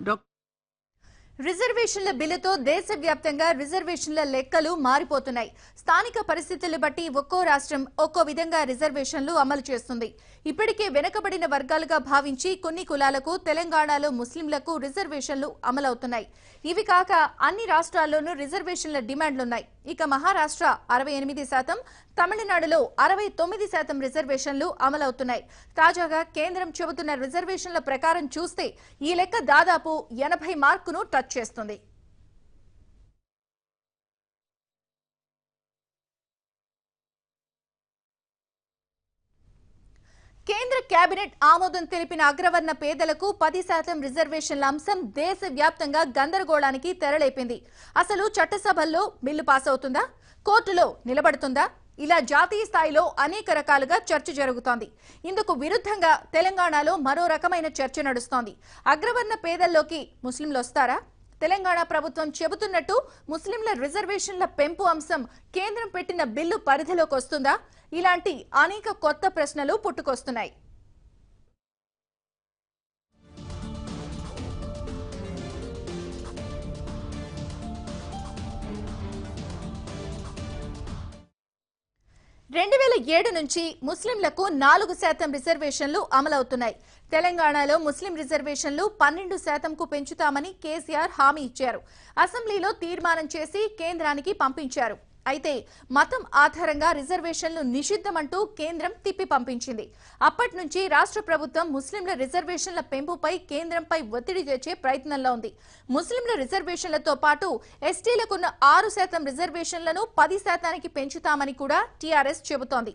Doctor రిజర్వేషన్ల బిల్లుతో దేశవ్యాప్తంగా రిజర్వేషన్ల లెక్కలు మారిపోతున్నాయి. స్థానిక పరిస్థితులను బట్టి ఒక్కో రాష్ట్రం ఒక్కో విధంగా రిజర్వేషన్లు అమలు చేస్తుంది. ఇప్పటికే వెనుకబడిన వర్గాలుగా భావించి కొన్ని కులాలకు తెలంగాణలో ముస్లింలకు రిజర్వేషన్లు అమలవుతున్నాయి. ఇవి కాక అన్ని రాష్ట్రాల్లోనూ రిజర్వేషన్ల డిమాండ్లున్నాయి. ఇక మహారాష్ట్ర 68%, తమిళనాడులో 69% రిజర్వేషన్లు అమలవుతున్నాయి. తాజాగా కేంద్రం చెబుతున్న రిజర్వేషన్ల ప్రకారం చూస్తే ఈ లెక్క దాదాపు 80 మార్కును టచ్ చేస్తుంది. కేంద్ర కేబినెట్ ఆమోదం తెలిపిన అగ్రవర్ణ పేదలకు 10% రిజర్వేషన్ల అంశం దేశవ్యాప్తంగా గందరగోళానికి తెరలేపింది. అసలు చట్టసభల్లో బిల్లు పాస్ అవుతుందా, కోర్టులో నిలబడుతుందా, ఇలా జాతీయ స్థాయిలో అనేక రకాలుగా చర్చ జరుగుతోంది. ఇందుకు విరుద్ధంగా తెలంగాణలో మరో రకమైన చర్చ నడుస్తోంది. అగ్రవర్ణ పేదల్లోకి ముస్లింలు వస్తారా? తెలంగాణ ప్రభుత్వం చెబుతున్నట్టు ముస్లింల రిజర్వేషన్ల పెంపు అంశం కేంద్రం పెట్టిన బిల్లు పరిధిలోకి వస్తుందా? ఇలాంటి అనేక కొత్త ప్రశ్నలు పుట్టుకొస్తున్నాయి. (2007) నుంచి ముస్లింలకు 4% రిజర్వేషన్లు అమలవుతున్నాయి. తెలంగాణలో ముస్లిం రిజర్వేషన్లు 12%కు పెంచుతామని కేసీఆర్ హామీ ఇచ్చారు. అసెంబ్లీలో తీర్మానం చేసి కేంద్రానికి పంపించారు. అయితే మతం ఆధారంగా రిజర్వేషన్లు నిషిద్ధమంటూ కేంద్రం తిప్పి పంపించింది. అప్పటి నుంచి రాష్ట్ర ప్రభుత్వం ముస్లింల రిజర్వేషన్ల పెంపుపై కేంద్రంపై ఒత్తిడి తెచ్చే ప్రయత్నంలో ఉంది. ముస్లింల రిజర్వేషన్లతో పాటు ఎస్టీలకున్న 6% రిజర్వేషన్లను 10%కి పెంచుతామని కూడా టీఆర్ఎస్ చెబుతోంది.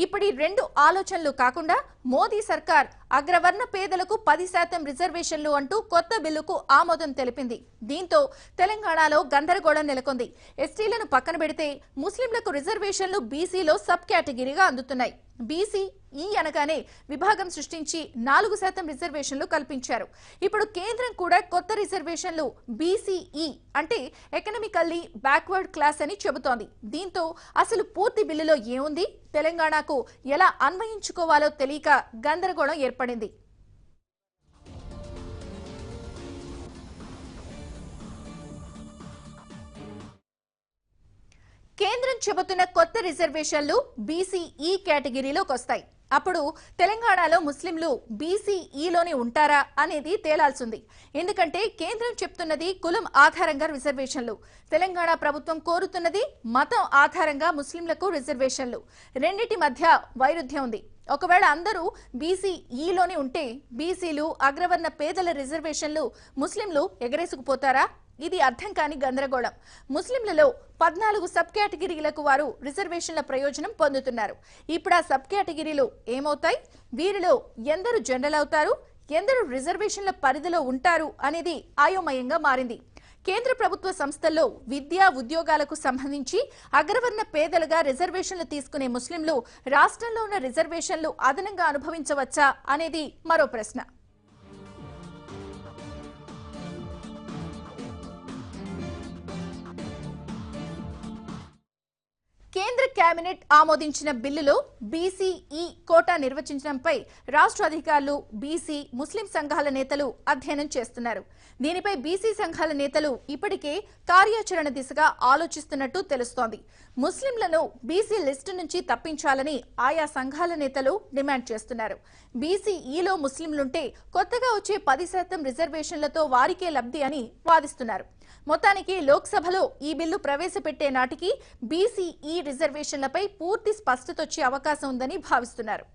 ఇప్పుడు ఈ రెండు ఆలోచనలు కాకుండా మోదీ సర్కార్ అగ్రవర్ణ పేదలకు 10% రిజర్వేషన్లు అంటూ కొత్త బిల్లుకు ఆమోదం తెలిపింది. దీంతో తెలంగాణలో గందరగోళం నెలకొంది. ఎస్టీలను పక్కన పెడితే ముస్లింలకు రిజర్వేషన్లు బీసీలో సబ్ కేటగిరీగా అందుతున్నాయి. బీసీ ఈ అనగానే విభాగం సృష్టించి 4% రిజర్వేషన్లు కల్పించారు. ఇప్పుడు కేంద్రం కూడా కొత్త రిజర్వేషన్లు బీసీఈ అంటే ఎకనామికల్లీ బ్యాక్వర్డ్ క్లాస్ అని చెబుతోంది. దీంతో అసలు పూర్తి బిల్లులో ఏముంది, తెలంగాణకు ఎలా అన్వయించుకోవాలో తెలియక గందరగోళం ఏర్పడింది. కేంద్రం చెబుతున్న కొత్త రిజర్వేషన్లు బీసీఈ కేటగిరీలోకి వస్తాయి. అప్పుడు తెలంగాణలో ముస్లింలు బీసీఈలోనే ఉంటారా అనేది తేలాల్సింది. ఎందుకంటే కేంద్రం చెప్తున్నది కులం ఆధారంగా రిజర్వేషన్లు, తెలంగాణ ప్రభుత్వం కోరుతున్నది మతం ఆధారంగా ముస్లింలకు రిజర్వేషన్లు. రెండింటి మధ్య వైరుధ్యం ఉంది. ఒకవేళ అందరూ బీసీఈలోనే ఉంటే బీసీలు, అగ్రవర్ణ పేదల రిజర్వేషన్లు ముస్లింలు ఎగరేసుకుపోతారా? ఇది అర్థం కాని గందరగోళం. ముస్లింలలో 14 సబ్ కేటగిరీలకు వారు రిజర్వేషన్ల ప్రయోజనం పొందుతున్నారు. ఇప్పుడు ఆ సబ్ కేటగిరీలు ఏమవుతాయి? వీరిలో ఎందరు జనరల్ అవుతారు, ఎందరు రిజర్వేషన్ల పరిధిలో ఉంటారు అనేది అయోమయంగా మారింది. కేంద్ర ప్రభుత్వ సంస్థల్లో విద్యా ఉద్యోగాలకు సంబంధించి అగ్రవర్ణ పేదలుగా రిజర్వేషన్లు తీసుకునే ముస్లింలు రాష్ట్రంలో ఉన్న రిజర్వేషన్లు అదనంగా అనుభవించవచ్చా అనేది మరో ప్రశ్న. కేంద్ర కేబినెట్ ఆమోదించిన బిల్లులో బీసీఈ కోటా నిర్వచించడంపై రాష్ట్ర అధికారులు, బీసీ, ముస్లిం సంఘాల నేతలు అధ్యయనం చేస్తున్నారు. దీనిపై బీసీ సంఘాల నేతలు ఇప్పటికే కార్యాచరణ దిశగా ఆలోచిస్తున్నట్టు తెలుస్తోంది. ముస్లింలను బీసీ లిస్టు నుంచి తప్పించాలని ఆయా సంఘాల నేతలు డిమాండ్ చేస్తున్నారు. బీసీఈలో ముస్లింలుంటే కొత్తగా వచ్చే 10% రిజర్వేషన్లతో వారికే లబ్ధి అని వాదిస్తున్నారు. మొత్తానికి లోక్సభలో ఈ బిల్లు ప్రవేశపెట్టే నాటికి బీసీఈ రిజర్వేషన్లపై పూర్తి స్పష్టత వచ్చే అవకాశం ఉందని భావిస్తున్నారు.